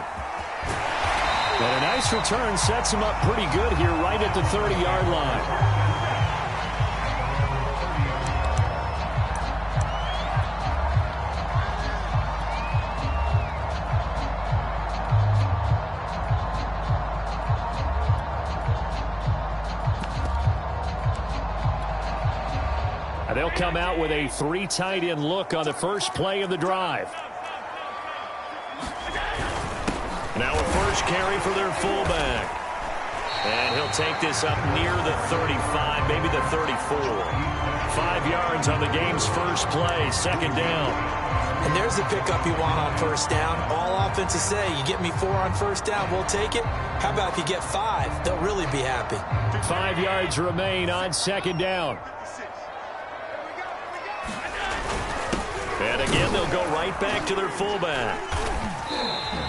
afternoon. And a nice return sets him up pretty good here right at the 30-yard line. They'll come out with a 3 tight end look on the first play of the drive. Now a first carry for their fullback. And he'll take this up near the 35, maybe the 34. 5 yards on the game's first play, second down. And there's the pickup you want on first down. All offenses say, you get me 4 on first down, we'll take it. How about if you get 5? They'll really be happy. 5 yards remain on second down. And again, they'll go right back to their fullback.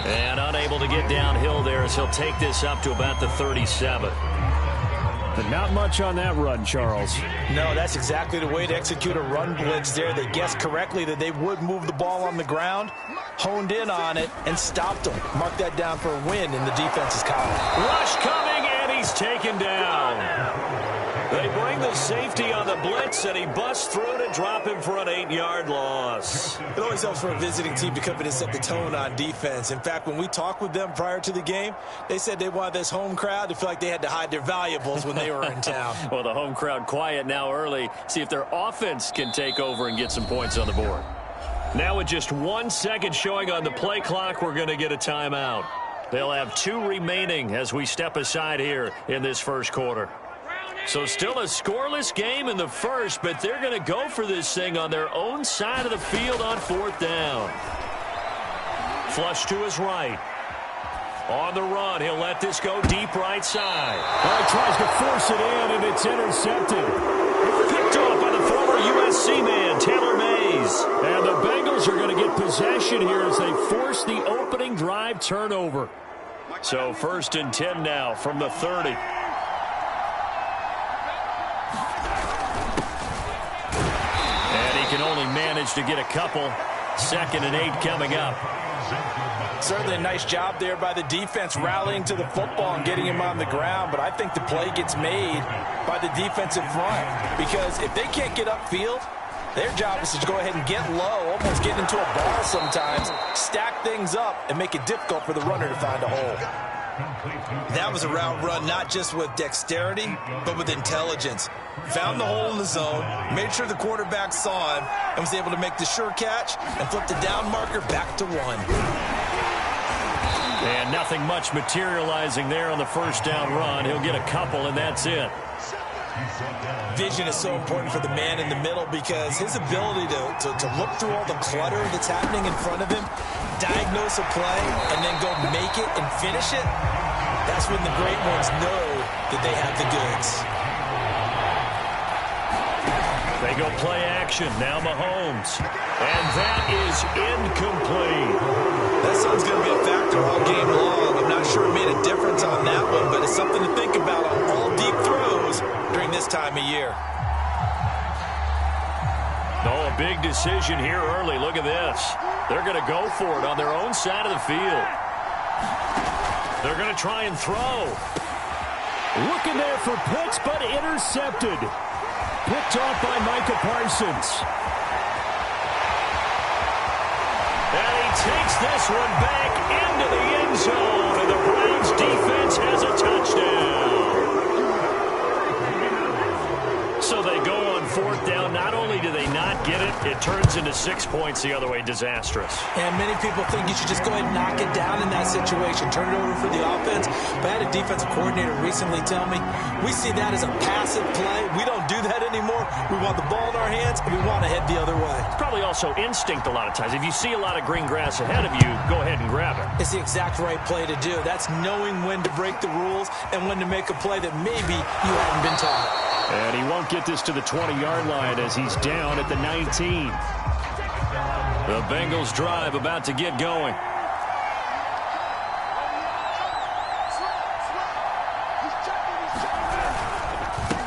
And unable to get downhill there as he'll take this up to about the 37. But not much on that run, Charles. No, that's exactly the way to execute a run blitz there. They guessed correctly that they would move the ball on the ground, honed in on it, and stopped them. Mark that down for a win in the defense's column. Rush coming, and he's taken down. They bring the safety on the blitz, and he busts through to drop him for an 8-yard loss. It always helps for a visiting team to come in and set the tone on defense. In fact, when we talked with them prior to the game, they said they wanted this home crowd to feel like they had to hide their valuables when they were in town. Well, the home crowd quiet now early. See if their offense can take over and get some points on the board. Now with just 1 second showing on the play clock, we're going to get a timeout. They'll have 2 remaining as we step aside here in this first quarter. So still a scoreless game in the first, but they're going to go for this thing on their own side of the field on 4th down. Flush to his right. On the run, he'll let this go deep right side. Well, he tries to force it in, and it's intercepted. Picked off by the former USC man, Taylor Mays. And the Bengals are going to get possession here as they force the opening drive turnover. So 1st and 10 now from the 30. Can only manage to get a couple. 2nd and 8 coming up. Certainly a nice job there by the defense rallying to the football and getting him on the ground, but I think the play gets made by the defensive front because if they can't get upfield, their job is to go ahead and get low, almost get into a ball sometimes, stack things up, and make it difficult for the runner to find a hole. That was a route run not just with dexterity, but with intelligence. Found the hole in the zone, made sure the quarterback saw him, and was able to make the sure catch and flip the down marker back to 1. And nothing much materializing there on the first down run. He'll get a couple, and that's it. Vision is so important for the man in the middle because his ability to look through all the clutter that's happening in front of him, diagnose a play, and then go make it and finish it, that's when the great ones know that they have the goods. They go play action. Now Mahomes. And that is incomplete. That sun's going to be a factor all game long. I'm not sure it made a difference on that one, but it's something to think about on all deep throws during this time of year. Oh, a big decision here early. Look at this. They're going to go for it on their own side of the field. They're going to try and throw. Looking there for Pitts, but intercepted. Picked off by Micah Parsons. And he takes this one back into the end zone, and the Browns defense has a touchdown. So they go on 4th down. Not only do they not get it, it turns into 6 points the other way. Disastrous. And many people think you should just go ahead and knock it down in that situation. Turn it over for the offense. But I had a defensive coordinator recently tell me, we see that as a passive play. We don't do that anymore. We want the ball in our hands, and we want to head the other way. It's probably also instinct a lot of times. If you see a lot of green grass ahead of you, go ahead and grab it. It's the exact right play to do. That's knowing when to break the rules and when to make a play that maybe you haven't been taught. And he won't get this to the 20-yard line as he's down at the 19. The Bengals drive about to get going.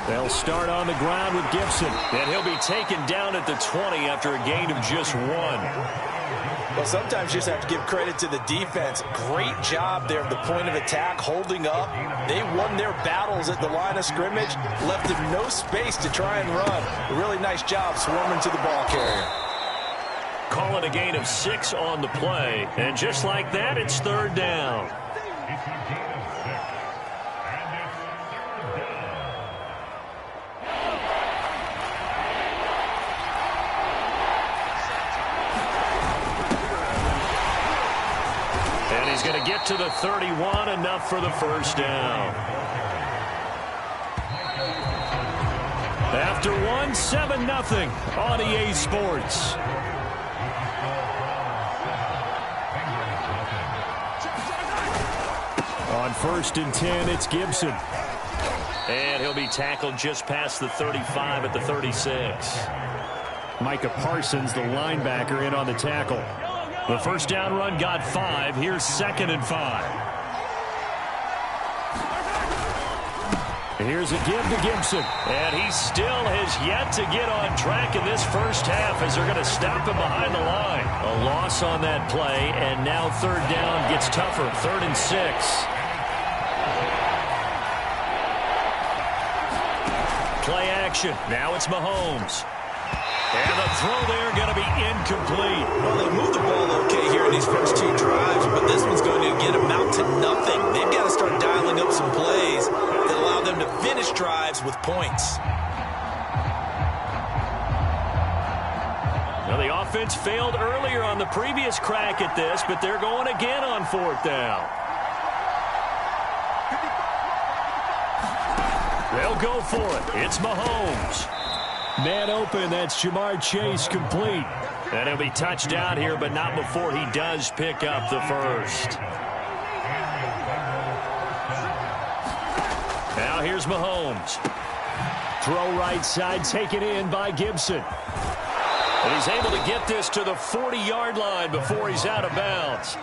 They'll start on the ground with Gibson. And he'll be taken down at the 20 after a gain of just 1. Well, sometimes you just have to give credit to the defense. Great job there at the point of attack, holding up. They won their battles at the line of scrimmage, left them no space to try and run. A really nice job swarming to the ball carrier. Call it a gain of 6 on the play. And just like that, it's third down. And he's going to get to the 31, enough for the first down. After one, 7-0 on EA Sports. On 1st and 10, it's Gibson. And he'll be tackled just past the 35 at the 36. Micah Parsons, the linebacker, in on the tackle. The first down run got 5. Here's 2nd and 5. Here's a give to Gibson. And he still has yet to get on track in this first half as they're going to stop him behind the line. A loss on that play, and now third down gets tougher. 3rd and 6. Play action. Now it's Mahomes. And the throw there going to be incomplete. Well, they moved the ball okay here in these first 2 drives, but this one's going to get amount to nothing. They've got to start dialing up some plays that allow them to finish drives with points. Now, the offense failed earlier on the previous crack at this, but they're going again on 4th down. They'll go for it. It's Mahomes. Man open, that's Jamar Chase, complete. And he'll be touched down here, but not before he does pick up the first. Now here's Mahomes. Throw right side, taken in by Gibson. And he's able to get this to the 40-yard line before he's out of bounds.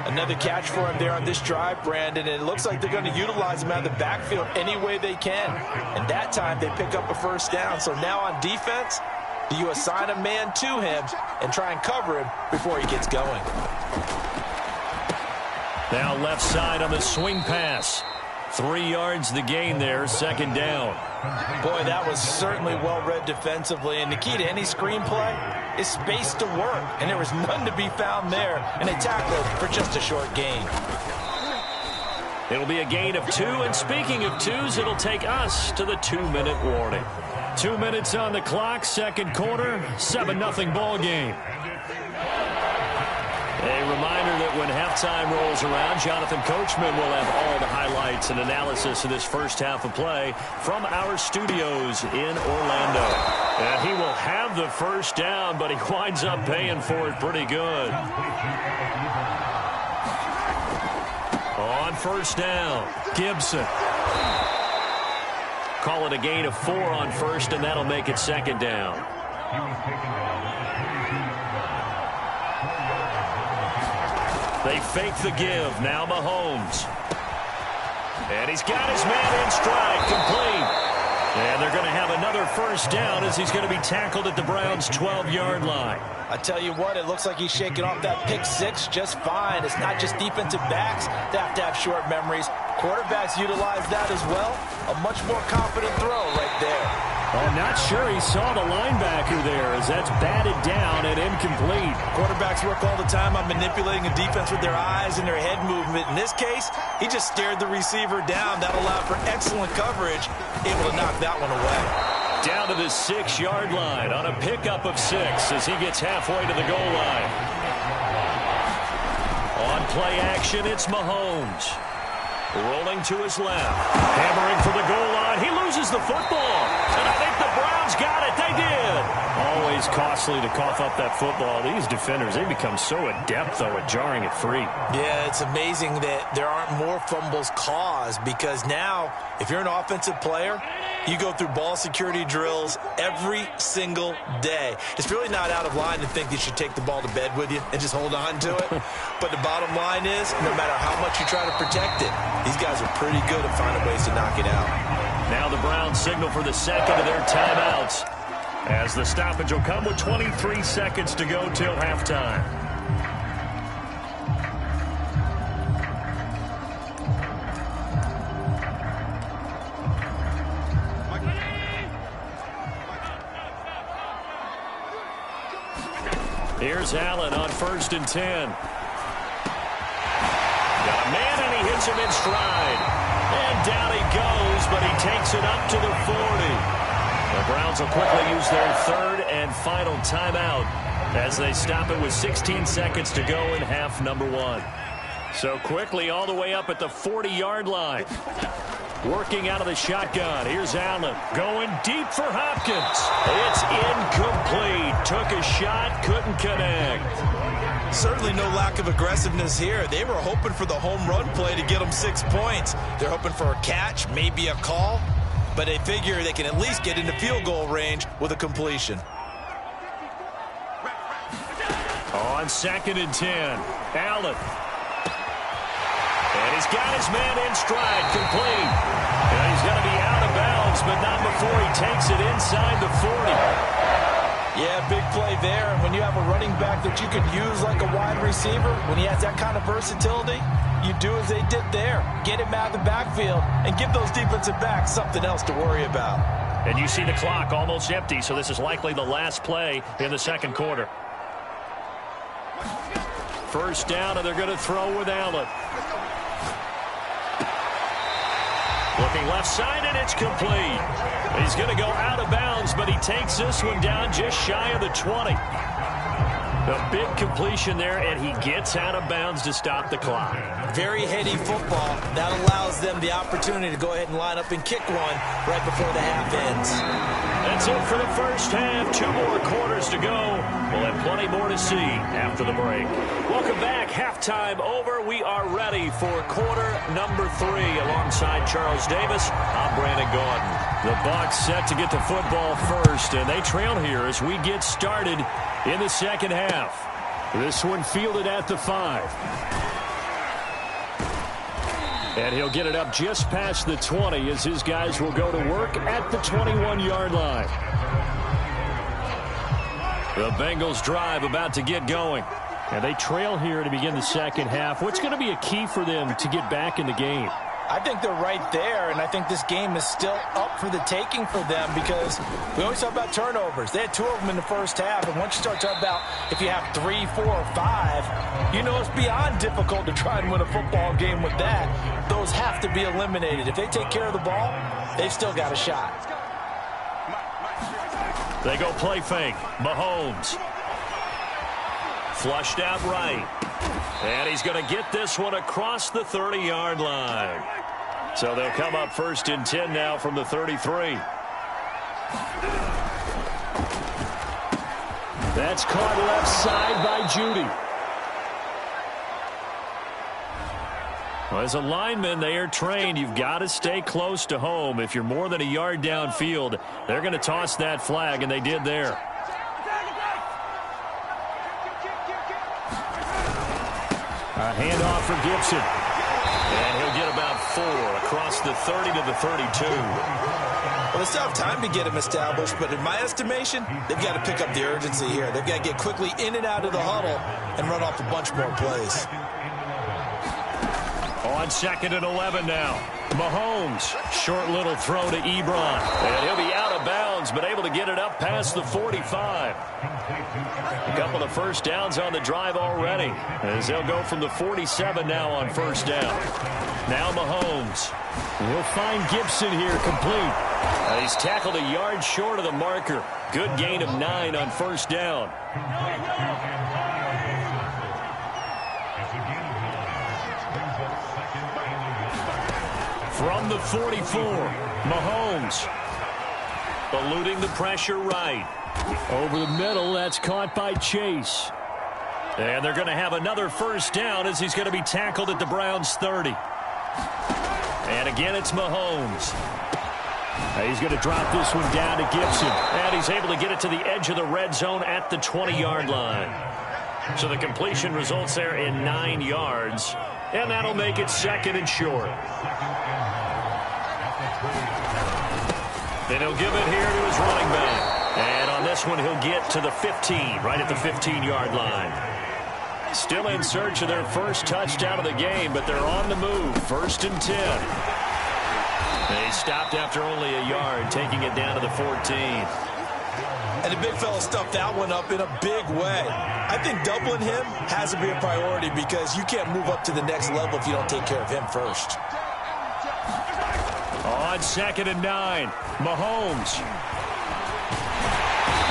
Another catch for him there on this drive, Brandon, and it looks like they're going to utilize him out of the backfield any way they can. And that time they pick up a first down. So now on defense, do you assign a man to him and try and cover him before he gets going? Now left side on the swing pass. 3 yards the gain there, 2nd down. Boy, that was certainly well-read defensively. And the key to any screenplay is space to work. And there was none to be found there. And they tackled for just a short gain. It'll be a gain of 2. And speaking of 2s, it'll take us to the 2-minute warning. 2 minutes on the clock, 2nd quarter, 7-0 ball game. A reminder that when halftime rolls around, Jonathan Coachman will have all the highlights and analysis of this first half of play from our studios in Orlando. And he will have the first down, but he winds up paying for it pretty good. On 1st down, Gibson. Call it a gain of 4 on 1st, and that'll make it 2nd down. They fake the give. Now Mahomes. And he's got his man in stride, complete. And they're going to have another first down as he's going to be tackled at the Browns' 12-yard line. I tell you what, it looks like he's shaking off that pick 6 just fine. It's not just defensive backs that have to have short memories. Quarterbacks utilize that as well. A much more confident throw right there. I'm not sure he saw the linebacker there as that's batted down and incomplete. Quarterbacks work all the time on manipulating a defense with their eyes and their head movement. In this case, he just stared the receiver down. That allowed for excellent coverage, able to knock that one away. Down to the 6-yard line on a pickup of 6 as he gets halfway to the goal line. On play action, it's Mahomes. Rolling to his left. Hammering for the goal line. He loses the football. And I think the Browns got it. They did. Always costly to cough up that football. These defenders, they become so adept, though, at jarring it free. Yeah, it's amazing that there aren't more fumbles caused because now, if you're an offensive player, you go through ball security drills every single day. It's really not out of line to think you should take the ball to bed with you and just hold on to it. But the bottom line is, no matter how much you try to protect it, these guys are pretty good at finding ways to knock it out. Now the Browns signal for the second of their timeouts as the stoppage will come with 23 seconds to go till halftime. Here's Allen on 1st and 10. Got a man, and he hits him in stride. And down he goes, but he takes it up to the 40. The Browns will quickly use their 3rd and final timeout as they stop it with 16 seconds to go in half number 1. So quickly all the way up at the 40-yard line. Working out of the shotgun. Here's Allen going deep for Hopkins. It's incomplete. Took a shot, couldn't connect. Certainly no lack of aggressiveness here. They were hoping for the home run play to get them 6 points. They're hoping for a catch, maybe a call, but they figure they can at least get into field goal range with a completion. On 2nd and 10, Allen. And he's got his man in stride, complete. And he's going to be out of bounds, but not before he takes it inside the 40. Yeah, big play there. And when you have a running back that you can use like a wide receiver, when he has that kind of versatility, you do as they did there. Get him out of the backfield and give those defensive backs something else to worry about. And you see the clock almost empty, so this is likely the last play in the 2nd quarter. 1st down, and they're going to throw with Allen. Looking left side, and it's complete. He's going to go out of bounds, but he takes this one down just shy of the 20. A big completion there, and he gets out of bounds to stop the clock. Very heady football. That allows them the opportunity to go ahead and line up and kick one right before the half ends. That's it for the 1st half. 2 more quarters to go. We'll have plenty more to see after the break. Welcome back. Halftime over. We are ready for quarter number 3. Alongside Charles Davis, I'm Brandon Gaudin. The Bucs set to get to football first, and they trail here as we get started in the 2nd half. This one fielded at the 5. And he'll get it up just past the 20 as his guys will go to work at the 21-yard line. The Bengals drive about to get going. And they trail here to begin the 2nd half. What's going to be a key for them to get back in the game? I think they're right there, and I think this game is still up for the taking for them because we always talk about turnovers. They had 2 of them in the 1st half, and once you start talking about if you have 3, 4, or 5, you know it's beyond difficult to try and win a football game with that. Those have to be eliminated. If they take care of the ball, they've still got a shot. They go play fake. Mahomes. Flushed out right. And he's going to get this one across the 30-yard line. So they'll come up 1st and 10 now from the 33. That's caught left side by Judy. Well, as a lineman, they are trained. You've got to stay close to home. If you're more than a yard downfield, they're going to toss that flag, and they did there. A handoff for Gibson. And he'll get about 4 across the 30 to the 32. Well, they still have time to get him established, but in my estimation, they've got to pick up the urgency here. They've got to get quickly in and out of the huddle and run off a bunch more plays. On 2nd and 11 now. Mahomes. Short little throw to Ebron. And he'll be out of bounds, but able to get it up past the 45. A couple of 1st downs on the drive already, as they'll go from the 47 now on 1st down. Now Mahomes. We'll find Gibson here complete. He's tackled a yard short of the marker. Good gain of 9 on 1st down. From the 44, Mahomes. Eluding the pressure right. Over the middle, that's caught by Chase. And they're going to have another 1st down as he's going to be tackled at the Browns' 30. And again, it's Mahomes. He's going to drop this one down to Gibson. And he's able to get it to the edge of the red zone at the 20-yard line. So the completion results there in 9 yards. And that'll make it 2nd and short. Then he'll give it here to his running back. And on this one, he'll get to the 15, right at the 15-yard line. Still in search of their 1st touchdown of the game, but they're on the move. 1st and 10. They stopped after only a yard, taking it down to the 14. And the big fella stuffed that one up in a big way. I think doubling him has to be a priority because you can't move up to the next level if you don't take care of him first. On 2nd and 9, Mahomes.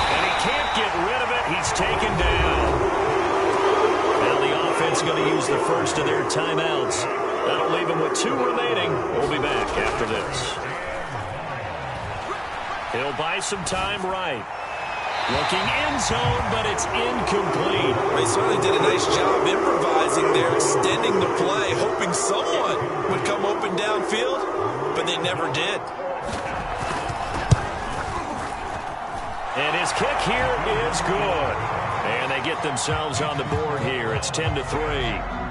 And he can't get rid of it. He's taken down. Now the offense going to use the first of their timeouts. That'll leave them with 2 remaining. We'll be back after this. He'll buy some time right. Looking end zone, but it's incomplete. They certainly did a nice job improvising there, extending the play, hoping someone would come open downfield, but they never did. And his kick here is good. And they get themselves on the board here. It's 10-3.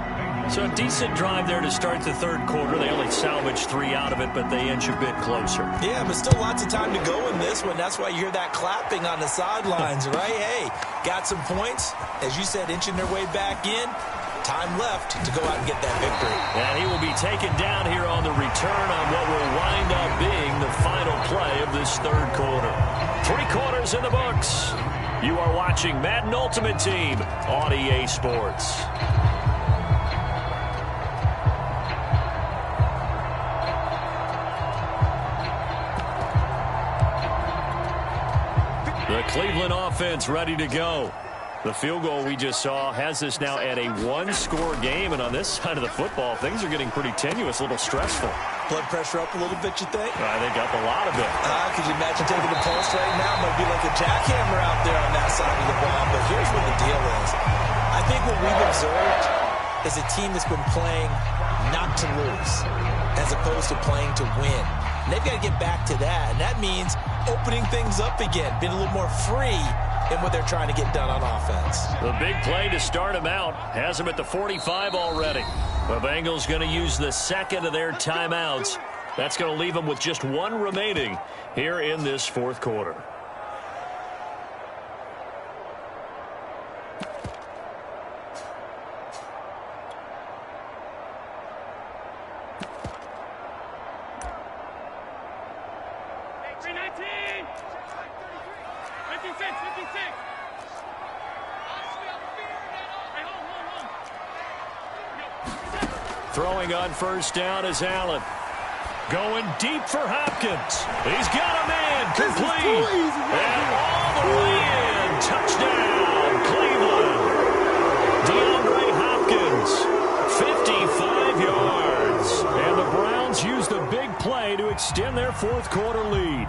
So a decent drive there to start the third quarter. They only salvaged 3 out of it, but they inch a bit closer. Yeah, but still lots of time to go in this one. That's why you hear that clapping on the sidelines, right? Hey, got some points. As you said, inching their way back in. Time left to go out and get that victory. And he will be taken down here on the return on what will wind up being the final play of this third quarter. 3 quarters in the books. You are watching Madden Ultimate Team on EA Sports. The Cleveland offense ready to go. The field goal we just saw has this now at a 1-score game, and on this side of the football, things are getting pretty tenuous, a little stressful. Blood pressure up a little bit, you think? I think up a lot of it. Could you imagine taking the pulse right now? It might be like a jackhammer out there on that side of the ball, but here's what the deal is. I think what we've observed is a team that's been playing not to lose as opposed to playing to win. And they've got to get back to that, and that means opening things up again, being a little more free in what they're trying to get done on offense. The big play to start him out has him at the 45 already. The Bengals going to use the second of their timeouts. That's going to leave them with just 1 remaining here in this fourth quarter. Throwing on first down is Allen. Going deep for Hopkins. He's got a man complete. And all the way in. Touchdown, Cleveland. DeAndre Hopkins, 55 yards. And the Browns use the big play to extend their fourth quarter lead.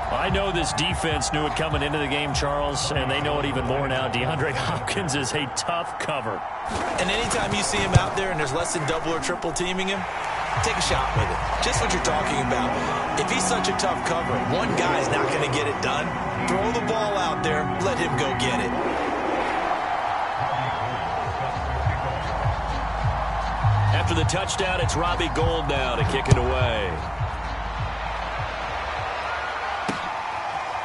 I know this defense knew it coming into the game, Charles, and they know it even more now. DeAndre Hopkins is a tough cover. And anytime you see him out there and there's less than double or triple teaming him, take a shot with it. Just what you're talking about. If he's such a tough cover, one guy's not going to get it done. Throw the ball out there. Let him go get it. After the touchdown, it's Robbie Gould now to kick it away.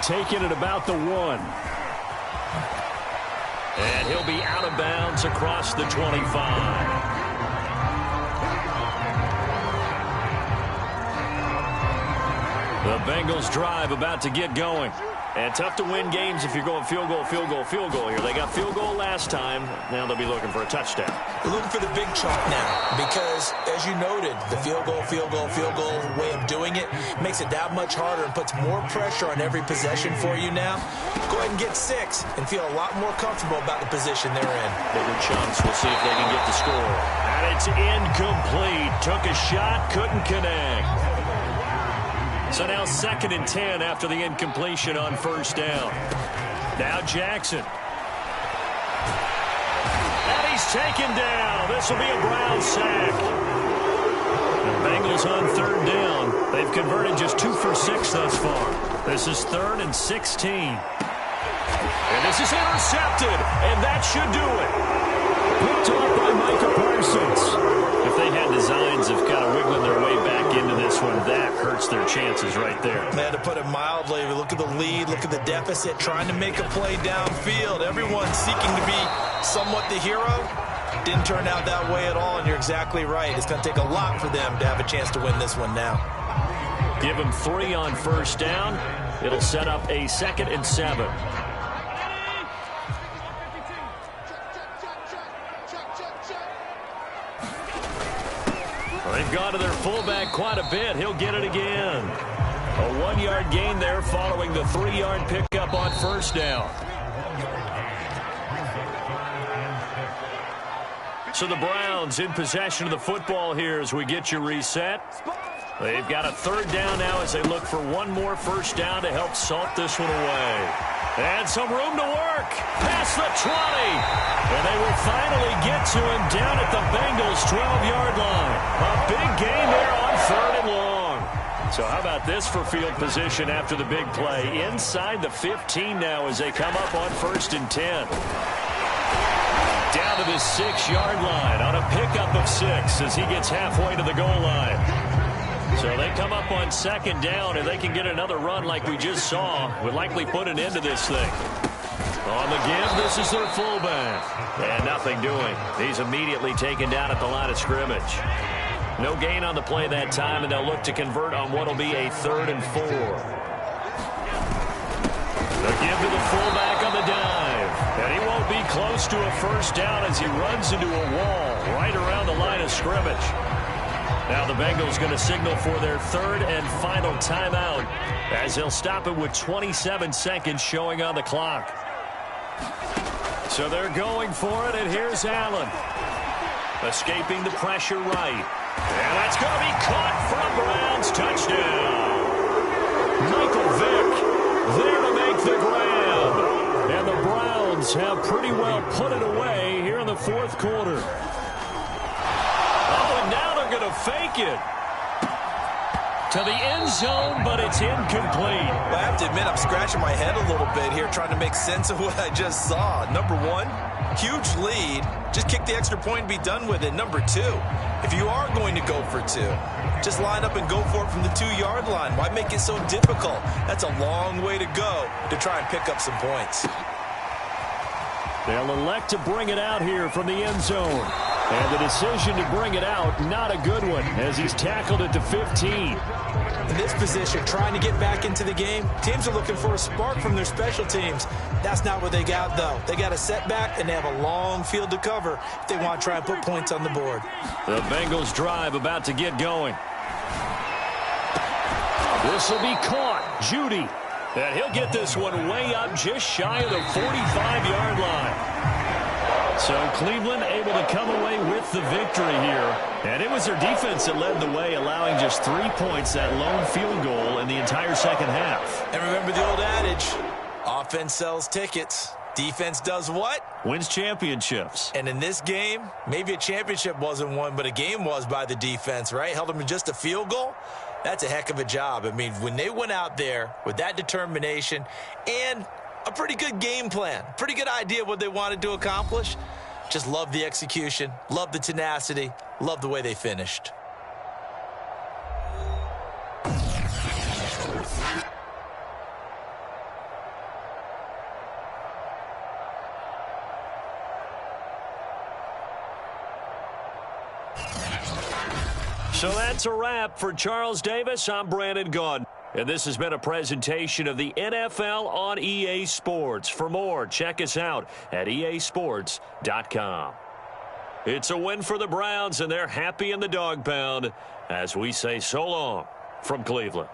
Taking it about the 1. And he'll be out of bounds across the 25. The Bengals drive about to get going. And tough to win games if you're going field goal, field goal, field goal here. They got field goal last time. Now they'll be looking for a touchdown. They're looking for the big chunk now because, as you noted, the field goal way of doing it makes it that much harder and puts more pressure on every possession for you now. Go ahead and get 6 and feel a lot more comfortable about the position they're in. Bigger chunks. We'll see if they can get the score. And it's incomplete. Took a shot, couldn't connect. So now 2nd and 10 after the incompletion on first down. Now Jackson. And he's taken down. This will be a Brown sack. The Bengals on 3rd down. They've converted just 2 for 6 thus far. This is 3rd and 16. And this is intercepted. And that should do it. Picked off by Micah Parsons. If they had designs of kind of wiggling their way back into this one, that hurts their chances right there. They had to put it mildly. Look at the lead. Look at the deficit. Trying to make a play downfield. Everyone seeking to be somewhat the hero. Didn't turn out that way at all, and you're exactly right. It's going to take a lot for them to have a chance to win this one now. Give him 3 on first down. It'll set up a 2nd and 7. They've gone to their fullback quite a bit. He'll get it again. A 1-yard gain there following the 3-yard pickup on first down. So the Browns in possession of the football here as we get you reset. They've got a 3rd down now as they look for one more first down to help salt this one away. And some room to work. Past the 20. And they will finally get to him down at the Bengals' 12-yard line. A big gain there on 3rd and long. So how about this for field position after the big play? Inside the 15 now as they come up on 1st and 10. Down to the 6-yard line on a pickup of 6 as he gets halfway to the goal line. So they come up on 2nd down, and they can get another run like we just saw. Would likely put an end to this thing. On the give, this is their fullback. And nothing doing. He's immediately taken down at the line of scrimmage. No gain on the play that time, and they'll look to convert on what will be a 3rd and 4. The give to the fullback on the dive. And he won't be close to a first down as he runs into a wall right around the line of scrimmage. Now the Bengals going to signal for their 3rd and final timeout as they'll stop it with 27 seconds showing on the clock. So they're going for it, and here's Allen. Escaping the pressure right. And that's going to be caught for a Browns touchdown. Michael Vick there to make the grab. And the Browns have pretty well put it away here in the 4th quarter. Oh, and now they're going to fake it to the end zone, but it's incomplete. Well, I have to admit, I'm scratching my head a little bit here trying to make sense of what I just saw. Number 1, huge lead. Just kick the extra point and be done with it. Number 2, if you are going to go for 2, just line up and go for it from the 2-yard line. Why make it so difficult? That's a long way to go to try and pick up some points. They'll elect to bring it out here from the end zone. And the decision to bring it out, not a good one, as he's tackled at the 15. In this position, trying to get back into the game, teams are looking for a spark from their special teams. That's not what they got, though. They got a setback, and they have a long field to cover if they want to try and put points on the board. The Bengals drive about to get going. This will be caught. Judy. And he'll get this one way up just shy of the 45-yard line. So Cleveland able to come away with the victory here. And it was their defense that led the way, allowing just 3 points, that lone field goal in the entire second half. And remember the old adage, offense sells tickets. Defense does what? Wins championships. And in this game, maybe a championship wasn't won, but a game was by the defense, right? Held them to just a field goal. That's a heck of a job. I mean, when they went out there with that determination and a pretty good game plan, pretty good idea of what they wanted to accomplish, just love the execution, love the tenacity, love the way they finished. So that's a wrap for Charles Davis. I'm Brandon Gaudin. And this has been a presentation of the NFL on EA Sports. For more, check us out at easports.com. It's a win for the Browns, and they're happy in the dog pound as we say so long from Cleveland.